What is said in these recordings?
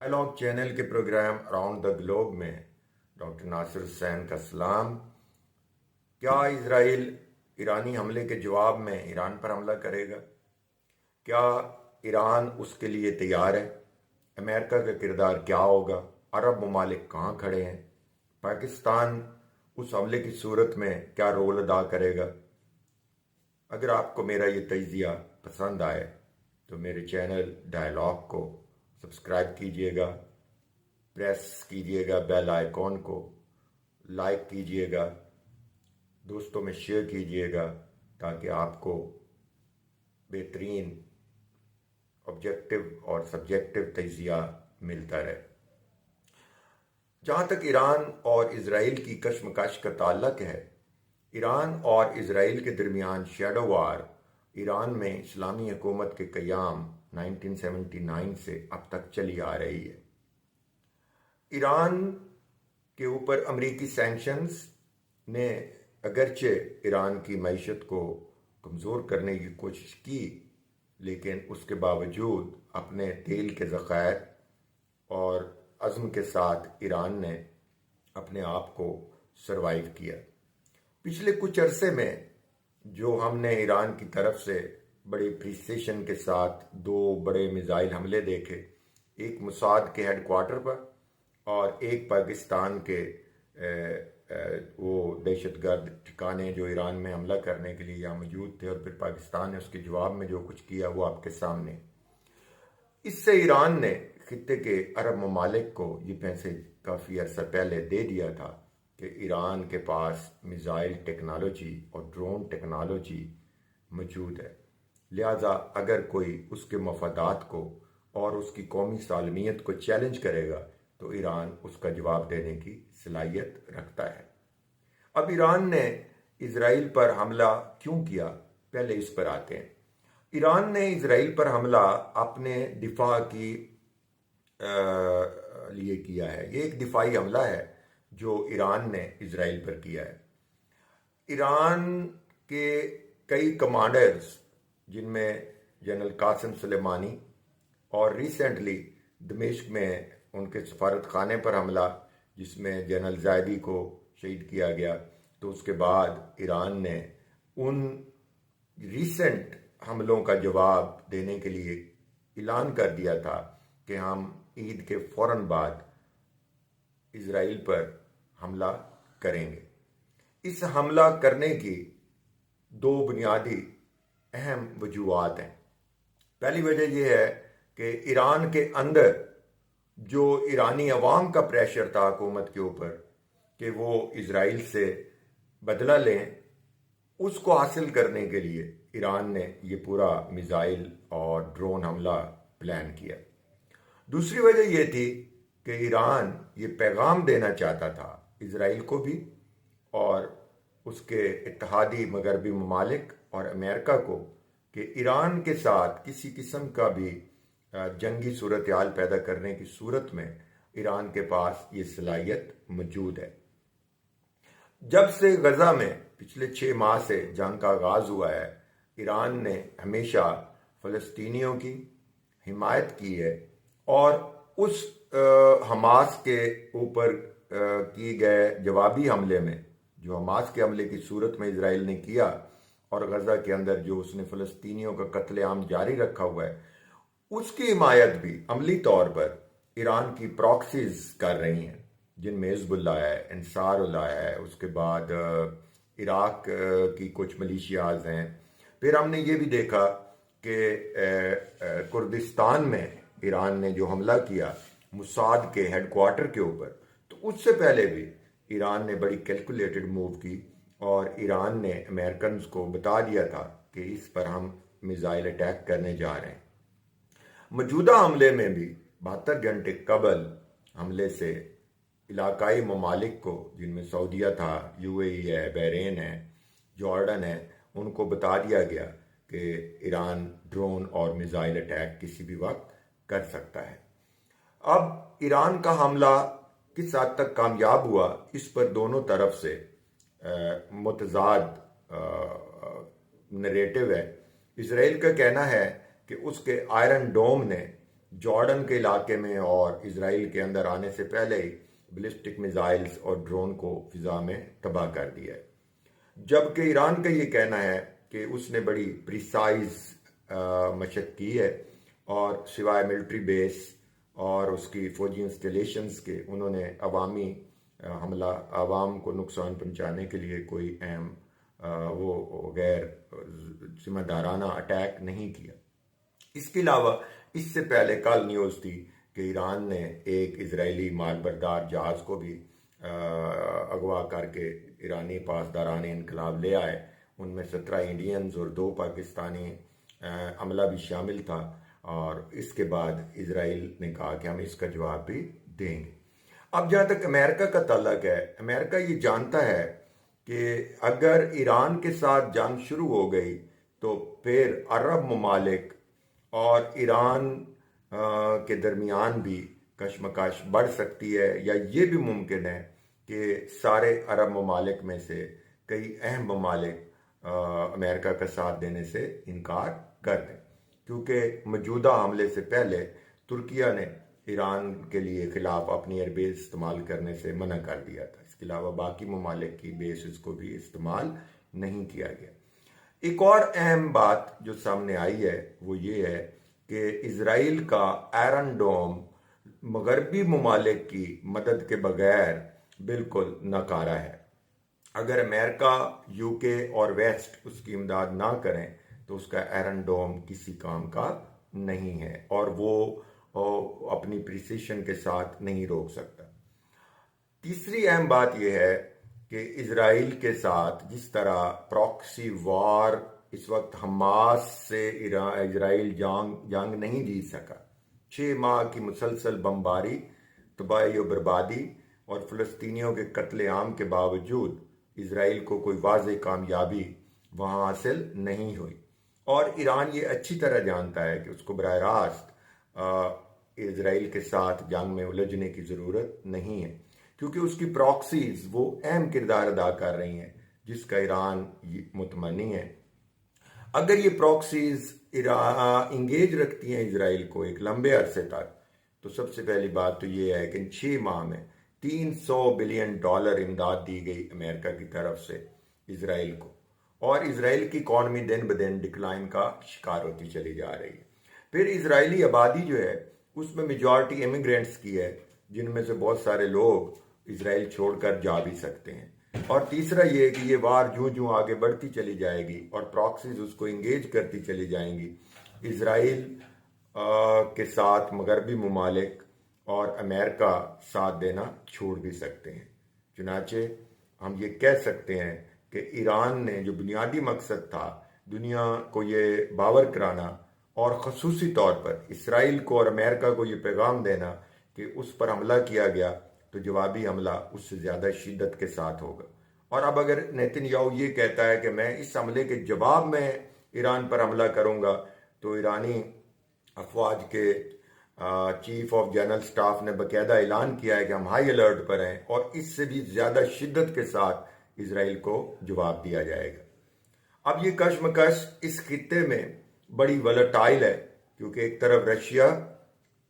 Dialogue channel کے programme around the globe میں doctor ناصر حسین کا سلام۔ کیا اسرائیل ایرانی حملے کے جواب میں ایران پر حملہ کرے گا؟ کیا ایران اس کے لیے تیار ہے؟ امریکہ کا کردار کیا ہوگا؟ عرب ممالک کہاں کھڑے ہیں؟ پاکستان اس حملے کی صورت میں کیا رول ادا کرے گا؟ اگر آپ کو میرا یہ تجزیہ پسند آئے تو میرے چینل ڈائلاگ کو سبسکرائب کیجئے گا، پریس کیجئے گا بیل آئیکن کو، لائک کیجئے گا، دوستوں میں شیئر کیجئے گا تاکہ آپ کو بہترین آبجیکٹو اور سبجیکٹو تجزیہ ملتا رہے۔ جہاں تک ایران اور اسرائیل کی کشمکش کا تعلق ہے، ایران اور اسرائیل کے درمیان شیڈو وار ایران میں اسلامی حکومت کے قیام 1979 سے اب تک چلی آ رہی ہے۔ ایران کے اوپر امریکی سینکشنز نے اگرچہ ایران کی معیشت کو کمزور کرنے کی کوشش کی، لیکن اس کے باوجود اپنے تیل کے ذخائر اور عزم کے ساتھ ایران نے اپنے آپ کو سروائیو کیا۔ پچھلے کچھ عرصے میں جو ہم نے ایران کی طرف سے بڑی پریسیشن کے ساتھ دو بڑے میزائل حملے دیکھے، ایک موساد کے ہیڈ کوارٹر پر اور ایک پاکستان کے وہ دہشت گرد ٹھکانے جو ایران میں حملہ کرنے کے لیے یہاں موجود تھے، اور پھر پاکستان نے اس کے جواب میں جو کچھ کیا وہ آپ کے سامنے۔ اس سے ایران نے خطے کے عرب ممالک کو یہ پیسے کافی عرصہ پہلے دے دیا تھا کہ ایران کے پاس میزائل ٹیکنالوجی اور ڈرون ٹیکنالوجی موجود ہے، لہٰذا اگر کوئی اس کے مفادات کو اور اس کی قومی سالمیت کو چیلنج کرے گا تو ایران اس کا جواب دینے کی صلاحیت رکھتا ہے۔ اب ایران نے اسرائیل پر حملہ کیوں کیا؟ پہلے اس پر آتے ہیں۔ ایران نے اسرائیل پر حملہ اپنے دفاع کی لیے کیا ہے۔ یہ ایک دفاعی حملہ ہے جو ایران نے اسرائیل پر کیا ہے۔ ایران کے کئی کمانڈرز جن میں جنرل قاسم سلیمانی اور ریسنٹلی دمشق میں ان کے سفارت خانے پر حملہ جس میں جنرل زائدی کو شہید کیا گیا، تو اس کے بعد ایران نے ان ریسنٹ حملوں کا جواب دینے کے لیے اعلان کر دیا تھا کہ ہم عید کے فوراً بعد اسرائیل پر حملہ کریں گے۔ اس حملہ کرنے کی دو بنیادی اہم وجوہات ہیں۔ پہلی وجہ یہ ہے کہ ایران کے اندر جو ایرانی عوام کا پریشر تھا حکومت کے اوپر کہ وہ اسرائیل سے بدلہ لیں، اس کو حاصل کرنے کے لیے ایران نے یہ پورا میزائل اور ڈرون حملہ پلان کیا۔ دوسری وجہ یہ تھی کہ ایران یہ پیغام دینا چاہتا تھا اسرائیل کو بھی اور اس کے اتحادی مغربی ممالک اور امریکہ کو کہ ایران کے ساتھ کسی قسم کا بھی جنگی صورتحال پیدا کرنے کی صورت میں ایران کے پاس یہ صلاحیت موجود ہے۔ جب سے غزہ میں پچھلے 6 ماہ سے جنگ کا آغاز ہوا ہے، ایران نے ہمیشہ فلسطینیوں کی حمایت کی ہے اور اس حماس کے اوپر کیے گئے جوابی حملے میں جو حماس کے حملے کی صورت میں اسرائیل نے کیا اور غزہ کے اندر جو اس نے فلسطینیوں کا قتل عام جاری رکھا ہوا ہے، اس کی حمایت بھی عملی طور پر ایران کی پراکسیز کر رہی ہیں، جن میں حزب اللہ ہے، انصار اللہ ہے، اس کے بعد عراق کی کچھ ملیشیاز ہیں۔ پھر ہم نے یہ بھی دیکھا کہ کردستان میں ایران نے جو حملہ کیا موساد کے ہیڈ کوارٹر کے اوپر، تو اس سے پہلے بھی ایران نے بڑی کیلکولیٹڈ موو کی اور ایران نے امریکنز کو بتا دیا تھا کہ اس پر ہم میزائل اٹیک کرنے جا رہے ہیں۔ موجودہ حملے میں بھی 72 گھنٹے قبل حملے سے علاقائی ممالک کو، جن میں سعودیہ تھا، UAE ہے، بحرین ہے، جارڈن ہے، ان کو بتا دیا گیا کہ ایران ڈرون اور میزائل اٹیک کسی بھی وقت کر سکتا ہے۔ اب ایران کا حملہ کس حد تک کامیاب ہوا، اس پر دونوں طرف سے متضاد نریٹو ہے۔ اسرائیل کا کہنا ہے کہ اس کے آئرن ڈوم نے جارڈن کے علاقے میں اور اسرائیل کے اندر آنے سے پہلے ہی بلسٹک میزائلز اور ڈرون کو فضا میں تباہ کر دیا ہے، جبکہ ایران کا یہ کہنا ہے کہ اس نے بڑی پریسائز مشق کی ہے اور سوائے ملٹری بیس اور اس کی فوجی انسٹالیشنز کے انہوں نے عوامی حملہ، عوام کو نقصان پہنچانے کے لیے کوئی اہم وہ غیر ذمہ دارانہ اٹیک نہیں کیا۔ اس کے علاوہ اس سے پہلے کل نیوز تھی کہ ایران نے ایک اسرائیلی مال بردار جہاز کو بھی اغوا کر کے ایرانی پاسداران انقلاب لے آئے، ان میں 17 انڈینز اور 2 پاکستانی عملہ بھی شامل تھا، اور اس کے بعد اسرائیل نے کہا کہ ہم اس کا جواب بھی دیں گے۔ اب جہاں تک امریکہ کا تعلق ہے، امریکہ یہ جانتا ہے کہ اگر ایران کے ساتھ جنگ شروع ہو گئی تو پھر عرب ممالک اور ایران کے درمیان بھی کشمکش بڑھ سکتی ہے، یا یہ بھی ممکن ہے کہ سارے عرب ممالک میں سے کئی اہم ممالک امریکہ کا ساتھ دینے سے انکار کر دیں، کیونکہ موجودہ حملے سے پہلے ترکیہ نے ایران کے لیے خلاف اپنی ایئر بیس استعمال کرنے سے منع کر دیا تھا۔ اس کے علاوہ باقی ممالک کی بیسز کو بھی استعمال نہیں کیا گیا۔ ایک اور اہم بات جو سامنے آئی ہے وہ یہ ہے کہ اسرائیل کا آئرن ڈوم مغربی ممالک کی مدد کے بغیر بالکل ناکارہ ہے۔ اگر امریکہ، یو کے اور ویسٹ اس کی امداد نہ کریں تو اس کا آئرن ڈوم کسی کام کا نہیں ہے، اور وہ اپنی پریسیشن کے ساتھ نہیں روک سکتا۔ تیسری اہم بات یہ ہے کہ اسرائیل کے ساتھ جس طرح پراکسی وار اس وقت حماس سے اسرائیل جنگ نہیں جیت سکا، 6 ماہ کی مسلسل بمباری، تباہی و بربادی اور فلسطینیوں کے قتل عام کے باوجود اسرائیل کو کوئی واضح کامیابی وہاں حاصل نہیں ہوئی، اور ایران یہ اچھی طرح جانتا ہے کہ اس کو براہ راست اسرائیل کے ساتھ جنگ میں الجھنے کی ضرورت نہیں ہے، کیونکہ اس کی پراکسیز وہ اہم کردار ادا کر رہی ہیں جس کا ایران متمنی ہے۔ اگر یہ پراکسیز انگیج رکھتی ہیں اسرائیل کو ایک لمبے عرصے تک، تو سب سے پہلی بات تو یہ ہے کہ ان 6 ماہ میں $300 بلین امداد دی گئی امریکہ کی طرف سے اسرائیل کو، اور اسرائیل کی اکانومی دن بدن ڈکلائن کا شکار ہوتی چلی جا رہی ہے۔ پھر اسرائیلی آبادی جو ہے اس میں میجورٹی امیگرینٹس کی ہے، جن میں سے بہت سارے لوگ اسرائیل چھوڑ کر جا بھی سکتے ہیں، اور تیسرا یہ کہ یہ وار جوں آگے بڑھتی چلی جائے گی اور پراکسیز اس کو انگیج کرتی چلی جائیں گی، اسرائیل کے ساتھ مغربی ممالک اور امریکہ ساتھ دینا چھوڑ بھی سکتے ہیں۔ چنانچہ ہم یہ کہہ سکتے ہیں کہ ایران نے جو بنیادی مقصد تھا دنیا کو یہ باور کرانا اور خصوصی طور پر اسرائیل کو اور امریکہ کو یہ پیغام دینا کہ اس پر حملہ کیا گیا تو جوابی حملہ اس سے زیادہ شدت کے ساتھ ہوگا، اور اب اگر نیتن یاہو یہ کہتا ہے کہ میں اس حملے کے جواب میں ایران پر حملہ کروں گا، تو ایرانی افواج کے چیف آف جنرل سٹاف نے باقاعدہ اعلان کیا ہے کہ ہم ہائی الرٹ پر ہیں اور اس سے بھی زیادہ شدت کے ساتھ اسرائیل کو جواب دیا جائے گا۔ اب یہ کشمکش اس خطے میں بڑی ولیٹائل ہے، کیونکہ ایک طرف رشیا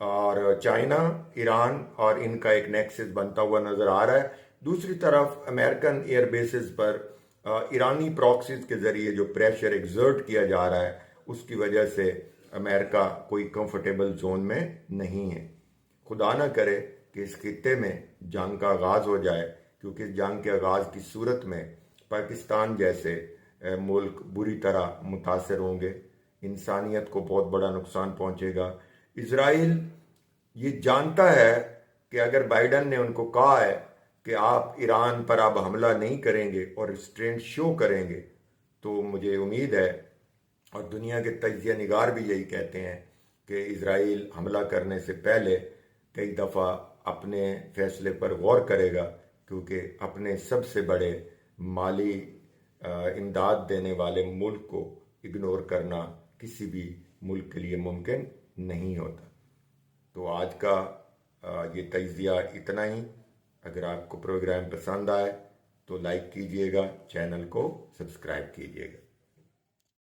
اور چائنا، ایران اور ان کا ایک نیکسس بنتا ہوا نظر آ رہا ہے، دوسری طرف امریکن ایئر بیسز پر ایرانی پراکسیز کے ذریعے جو پریشر ایگزرٹ کیا جا رہا ہے اس کی وجہ سے امریکہ کوئی کمفرٹیبل زون میں نہیں ہے۔ خدا نہ کرے کہ اس خطے میں جنگ کا آغاز ہو جائے، کیونکہ اس جنگ کے آغاز کی صورت میں پاکستان جیسے ملک بری طرح متاثر ہوں گے، انسانیت کو بہت بڑا نقصان پہنچے گا۔ اسرائیل یہ جانتا ہے کہ اگر بائیڈن نے ان کو کہا ہے کہ آپ ایران پر اب حملہ نہیں کریں گے اور ریسٹرینٹ شو کریں گے، تو مجھے امید ہے، اور دنیا کے تجزیہ نگار بھی یہی کہتے ہیں، کہ اسرائیل حملہ کرنے سے پہلے کئی دفعہ اپنے فیصلے پر غور کرے گا، کیونکہ اپنے سب سے بڑے مالی امداد دینے والے ملک کو اگنور کرنا کسی بھی ملک کے لیے ممکن نہیں ہوتا۔ تو آج کا یہ تجزیہ اتنا ہی۔ اگر آپ کو پروگرام پسند آئے تو لائک کیجئے گا، چینل کو سبسکرائب کیجئے گا۔